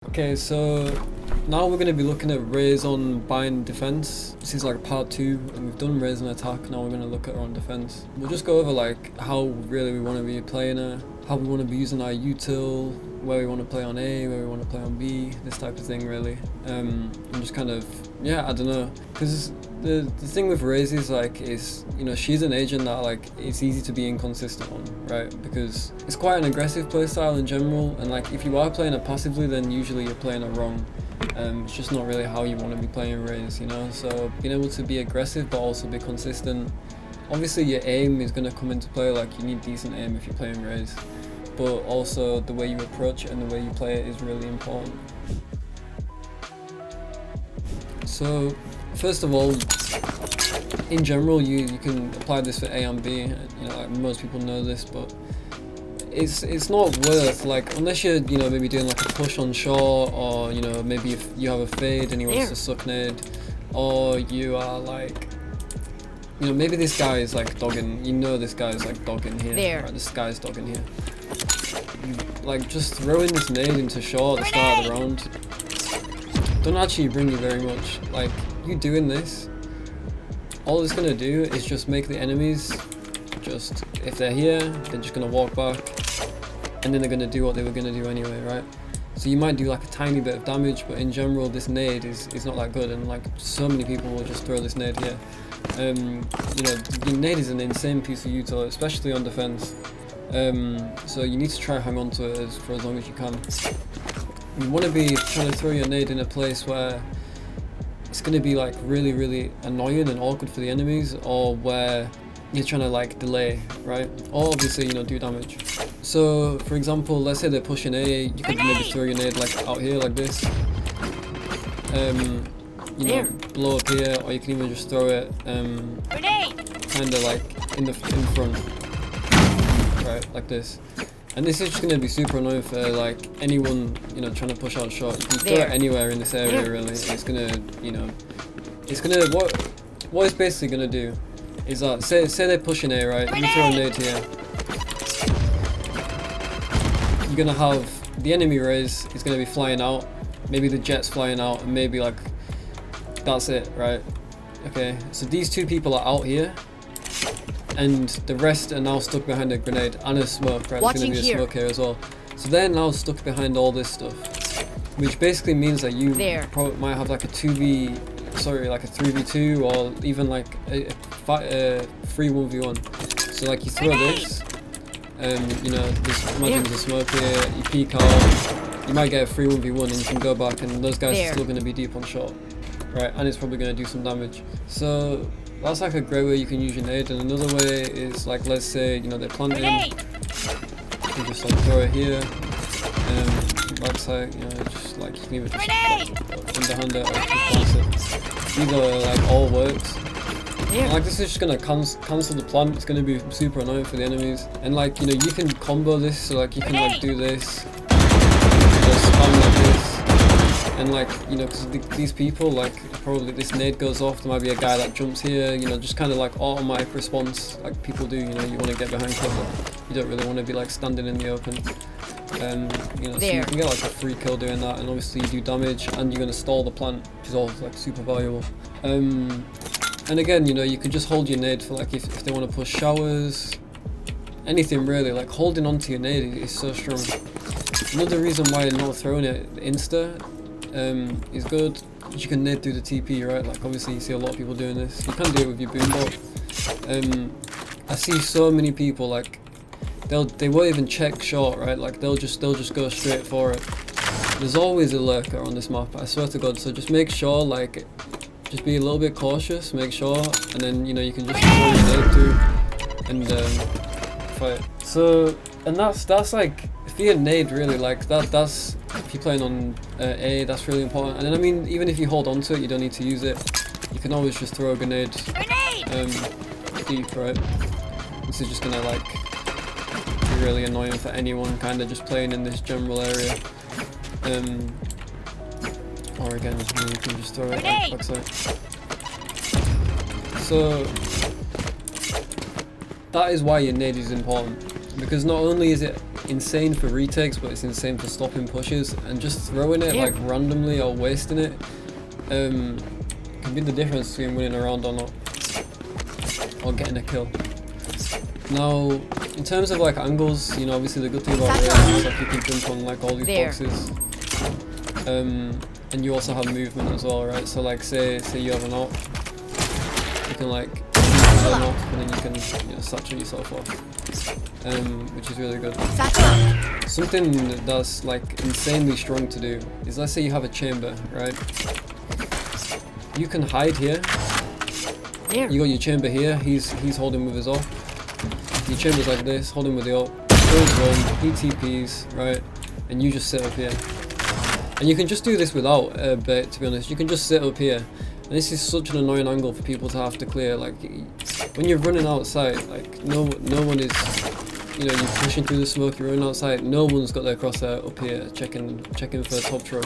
Okay, so now we're going to be looking at Raze on Bind defense. This is like part 2, and we've done Raze on attack. Now we're going to look at her on defense. We'll just go over like how really we want to be playing her, how we want to be using our util, where we want to play on A, where we want to play on B, this type of thing really. And just kind of, yeah, I don't know, because the thing with Raze is like, you know, she's an agent that like it's easy to be inconsistent on, right? Because it's quite an aggressive playstyle in general, and like if you are playing it passively, then usually you're playing it wrong. It's just not really how you want to be playing Raze, you know. So being able to be aggressive but also be consistent. Obviously your aim is going to come into play, like you need decent aim if you're playing Raze, but also the way you approach it and the way you play it is really important. So first of all, in general, you can apply this for A and B. You know, like most people know this, but it's not worth, like, unless you're, you know, maybe doing like a push on short, or you know, maybe if you have a fade and he wants to suck nade, or you are like, you know, maybe this guy is like dogging. You know, this guy is like dogging here. Right, this guy's dogging here. You, like, just throwing this nade into short at the start of the round don't actually bring you very much. Like, you doing this, all it's gonna do is just make the enemies just, if they're here, they're just gonna walk back, and then they're gonna do what they were gonna do anyway, right? So you might do like a tiny bit of damage, but in general this nade is not that good, and like so many people will just throw this nade here. You know, the nade is an insane piece of util, especially on defense. So you need to try hang on to it for as long as you can. You want to be trying to throw your nade in a place where it's going to be like really annoying and awkward for the enemies, or where you're trying to like delay, right? Or obviously, you know, do damage. So for example, let's say they're pushing A, you could maybe throw your nade like out here like this, you know, blow up here, or you can even just throw it kind of like in front, right, like this. And this is just going to be super annoying for like anyone, you know, trying to push out shot. You can throw it anywhere in this area really. It's going to, you know, it's going to, what it's basically going to do is that, say they're pushing A, right, you throw a nade here, you're going to have the enemy Raze is going to be flying out, maybe the jet's flying out, and maybe like, that's it, right? Okay, so these two people are out here, and the rest are now stuck behind a grenade and a smoke, right? There's going to be a smoke here as well. So they're now stuck behind all this stuff, which basically means that you probably might have like a 3v2, or even like a 3-1v1. So like you throw this, you know, imagine there's a smoke here, you peek out, you might get a 3-1v1 and you can go back, and those guys are still going to be deep on shot, right? And it's probably going to do some damage. So that's like a great way you can use your nade. And another way is like, let's say, you know, they're planting, you can just like throw it here, backside, you know, just like, you can even just underhand it or just pass it. Either like all works. And, like, this is just gonna cancel the plant. It's gonna be super annoying for the enemies. And like, you know, you can combo this, so like you can like do this, just spam like this. And like, you know, because these people, like, probably this nade goes off, there might be a guy that jumps here, you know, just kind of like automatic response, like people do, you know, you want to get behind cover, you don't really want to be like standing in the open, you know, so you can get like a free kill doing that, and obviously you do damage, and you're going to stall the plant, which is all like super valuable. And again, you know, you can just hold your nade for like, if they want to push showers, anything really, like holding onto your nade is so strong. Another reason why you're not throwing it insta is good, you can nade through the TP, right? Like obviously you see a lot of people doing this. You can do it with your boombot. I see so many people like they won't even check short, right? Like they'll just go straight for it. There's always a lurker on this map, I swear to God. So just make sure, like, just be a little bit cautious, make sure, and then, you know, you can just throw your nade through and fight. So, and that's like, for your nade really, like that's if you're playing on A, that's really important. And then I mean, even if you hold on to it, you don't need to use it. You can always just throw a grenade deep, right? This is just gonna like be really annoying for anyone kind of just playing in this general area. Or again, you can just throw it like backside. So that is why your nade is important, because not only is it insane for retakes, but it's insane for stopping pushes, and just throwing it like randomly or wasting it can be the difference between winning a round or not, or getting a kill. Now, in terms of like angles, you know, obviously the good thing about Raze is like you can jump on like all these boxes, and you also have movement as well, right? So like say you have an op, you can like an op, and then you can, you know, satchel yourself off, which is really good. Something that's like insanely strong to do is, let's say you have a chamber, right? You can hide here. You got your chamber here. He's holding with his op. Your chamber's like this, holding with the op. Goes run, he TPs, right? And you just sit up here. And you can just do this without bait, to be honest. You can just sit up here. And this is such an annoying angle for people to have to clear. Like when you're running outside, like no one is, you know, you're pushing through the smoke, you're running outside, no one's got their crosshair up here checking for a top throw.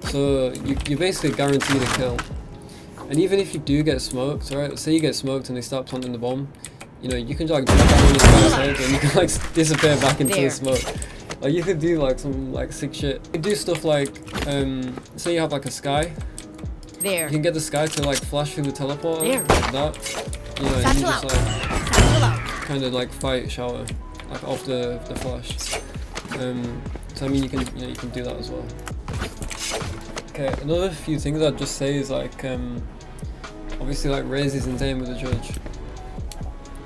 So you're basically guaranteed a kill. And even if you do get smoked, right? Say you get smoked and they start planting the bomb, you know, you can like jump down on this guy's head and you can like disappear back into the smoke. Like you could do like some like sick shit. You can do stuff like, say you have like a sky. You can get the sky to like flash through the teleporter like that. You know, and you just like kind of like fight shower like off the flash. So I mean, you can do that as well. Okay, another few things I'd just say is like, obviously like Raze is insane with the judge.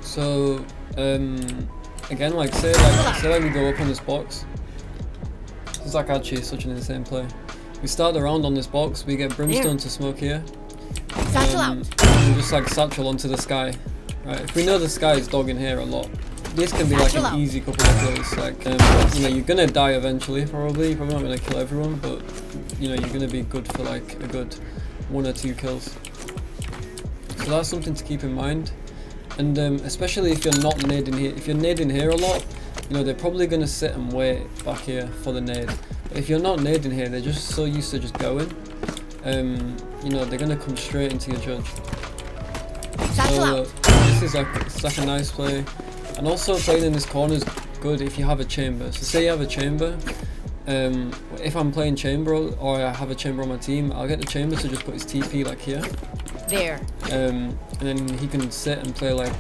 So again, like say we go up on this box. This is like actually such an insane play. We start the round on this box, we get Brimstone to smoke here. And we just like satchel onto the sky. Right, if we know the sky is dogging here a lot, this can be like an easy couple of kills. Like, you know, you're gonna die eventually, probably. You're probably not gonna kill everyone, but you know, you're gonna be good for like a good 1 or 2 kills. So that's something to keep in mind. And especially if you're not nading here, if you're nading here a lot, you know, they're probably gonna sit and wait back here for the nade. But if you're not nading here, they're just so used to just going. You know, they're gonna come straight into your judge. So this is like, it's like a nice play. And also playing in this corner is good if you have a chamber. So say you have a chamber, if I'm playing chamber or I have a chamber on my team, I'll get the chamber to just put his TP like here. And then he can sit and play like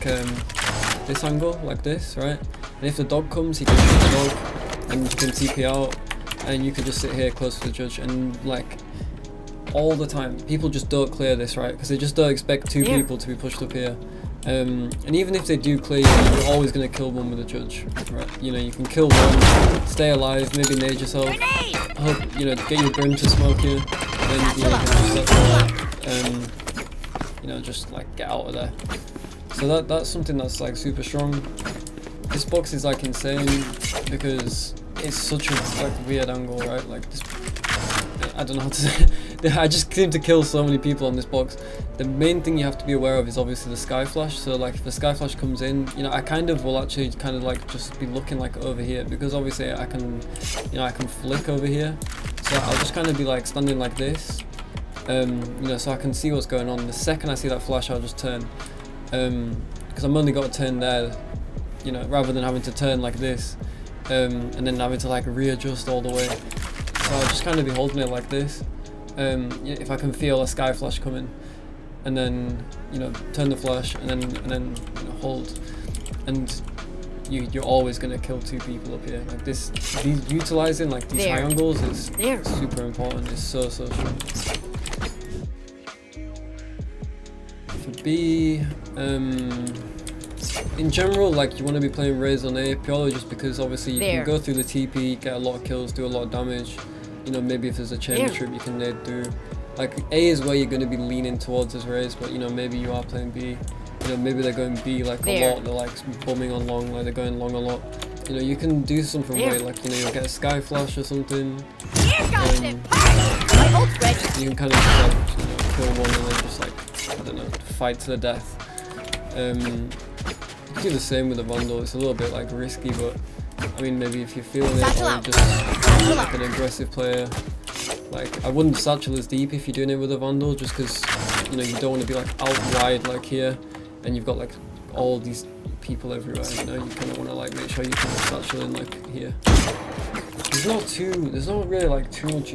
this angle, like this, right? And if the dog comes, he can shoot the dog and you can TP out and you can just sit here close to the judge. And like all the time, people just don't clear this, right? Because they just don't expect 2 people to be pushed up here. And even if they do clear you, you're always going to kill one with a judge, right? You know, you can kill one, stay alive, maybe nade yourself, hope, you know, get your Brim to smoke you, then, you know, you can just let you know, just like get out of there. So that's something that's like super strong. This box is like insane because it's such a like weird angle, right? Like this, I don't know how to say. I just seem to kill so many people on this box. The main thing you have to be aware of is obviously the sky flash. So like if the sky flash comes in, you know, I kind of will actually kind of like just be looking like over here because obviously I can, you know, I can flick over here. So I'll just kind of be like standing like this, you know, so I can see what's going on. The second I see that flash, I'll just turn, because I'm only got to turn there, you know, rather than having to turn like this, and then having to like readjust all the way. So I'll just kind of be holding it like this. If I can feel a sky flash coming, and then, you know, turn the flash and then you know, hold, and you're always gonna kill 2 people up here. Like this, utilizing like these high angles is super important. It's so strong. For B, in general, like you want to be playing Raze on A purely just because obviously you can go through the TP, get a lot of kills, do a lot of damage. You know, maybe if there's a chamber trip you can nade through. Like A is where you're going to be leaning towards as Raze, but you know, maybe you are playing B. You know, maybe they're going B like a lot, they're like bumming on long, like they're going long a lot. You know, you can do something where like, you know, you'll get a sky flash or something. You can kind of just like, you know, kill one and then just like, I don't know, fight to the death. You can do the same with the Vandal. It's a little bit like risky, but I mean, maybe if you're feeling it, or you're just like an aggressive player, like I wouldn't satchel as deep if you're doing it with a Vandal, just because, you know, you don't want to be like out wide like here, and you've got like all these people everywhere, you know, you kind of want to like make sure you can satchel in like here. There's not really like too much.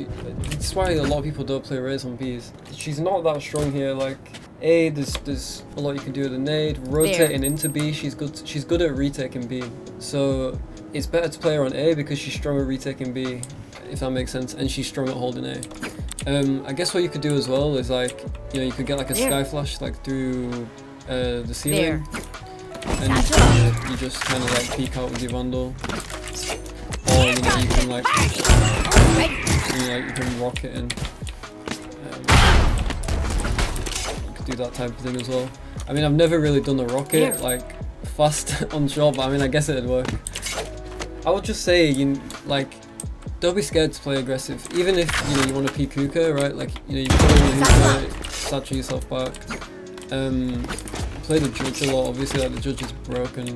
That's why a lot of people don't play Raze on Bs. She's not that strong here. Like A, there's a lot you can do with the nade. Rotating into B, she's good at retaking B. So it's better to play her on A because she's strong at retaking B, if that makes sense, and she's strong at holding A. I guess what you could do as well is like, you know, you could get like a sky flash like through the ceiling, and you just kind of like peek out with your Vandal. Or you know, you can like, you can rocket in. You could do that type of thing as well. I mean, I've never really done a rocket like fast on shot, but I mean, I guess it'd work. I would just say, don't be scared to play aggressive, even if you know you want to peek hookah, right? Like, you know, you play the hookah, satchel yourself back. Play the judge a lot. Obviously, like the judge is broken.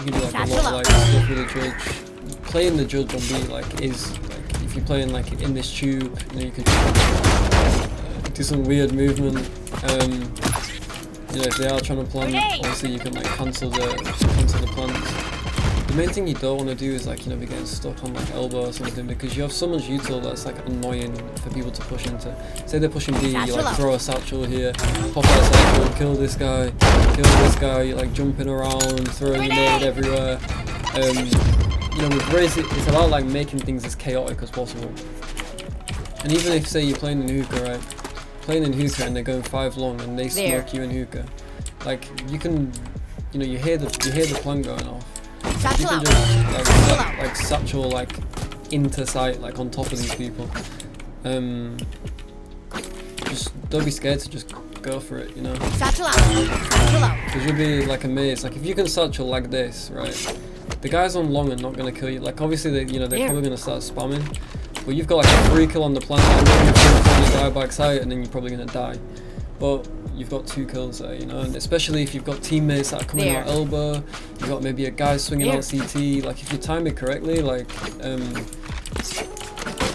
You can do like a lot of like stuff with the judge. Playing the judge on B like is like, if you're playing like in this tube, you know, you can do some weird movement. You know, if they are trying to plant, obviously you can like cancel the plants. The main thing you don't want to do is like, you know, be getting stuck on like elbow or something, because you have so much util that's like annoying for people to push into. Say they're pushing B, you like throw a satchel here, pop out a satchel, kill this guy, you're like jumping around, throwing your nade everywhere. You know, with Raze, it's about like making things as chaotic as possible. And even if, say, you're playing in hookah, right? Playing in hookah and they're going 5 long and they smoke you in hookah, like you can, you know, you hear the plant going off. You can just like satchel like into sight, like on top of these people. Just don't be scared to just go for it, you know. Satchel out. Because you'll be like amazed. Like if you can satchel like this, right? The guys on long are not gonna kill you. Like obviously they're probably gonna start spamming, but you've got like a 3 kill on the plant. And then you're gonna die back sight, and then you're probably gonna die. But you've got 2 kills there, you know, and especially if you've got teammates that are coming out elbow, you've got maybe a guy swinging out CT, like if you time it correctly, like,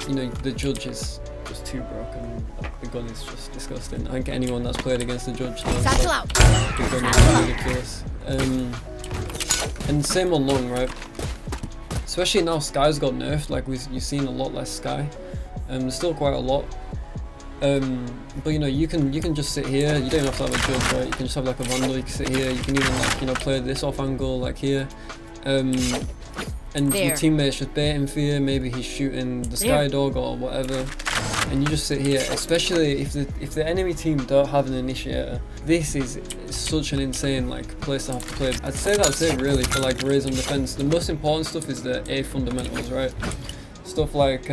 you know, the judge is just too broken, the gun is just disgusting. I think anyone that's played against the judge knows like, the gun is ridiculous. And same on long, right? Especially now Sky's got nerfed, like you've seen a lot less Sky, there's still quite a lot. But you know, you can just sit here. You don't have to have a judge, right? You can just have like a Vandal. You can sit here. You can even like, you know, play this off angle like here. And your teammate's just baiting for you. Maybe he's shooting the Sky Dog or whatever, and you just sit here. Especially if the enemy team don't have an initiator. This is such an insane like place to have to play. I'd say that's it really for like Raze on defense. The most important stuff is the A fundamentals, right? Stuff like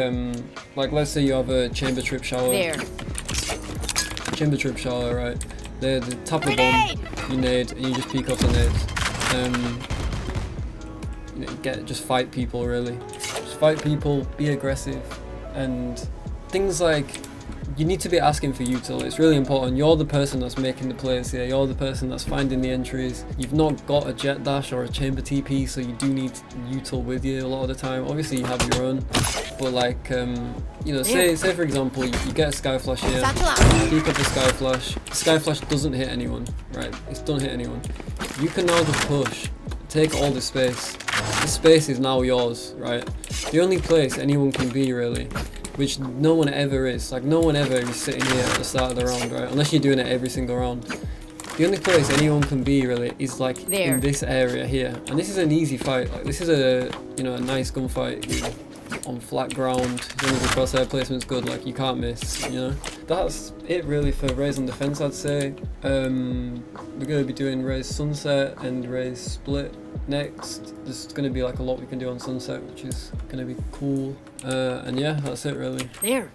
let's say you have a chamber trip shower. Chamber trip shower, right? The tap of bomb, you nade, and you just peek off the nade. Just fight people really. Just fight people, be aggressive, and things like you need to be asking for util. It's really important. You're the person that's making the plays here. You're the person that's finding the entries. You've not got a jet dash or a chamber TP, so you do need util with you a lot of the time. Obviously you have your own, but like you know, say for example you get a sky flash here, peek up a sky flash. The sky flash doesn't hit anyone, right? It doesn't hit anyone. You can now just push, take all the space. The space is now yours, right? The only place anyone can be really, which no one ever is. Like no one ever is sitting here at the start of the round, right? Unless you're doing it every single round. The only place anyone can be really is like in this area here. And this is an easy fight. Like this is a, you know, a nice gunfight, you know, on flat ground. As long as the crosshair placement's good, like you can't miss, you know. That's it really for Raze on defense, I'd say. We're gonna be doing Raze Sunset and Raze Split next. There's gonna be like a lot we can do on Sunset, which is gonna be cool. And yeah, that's it really.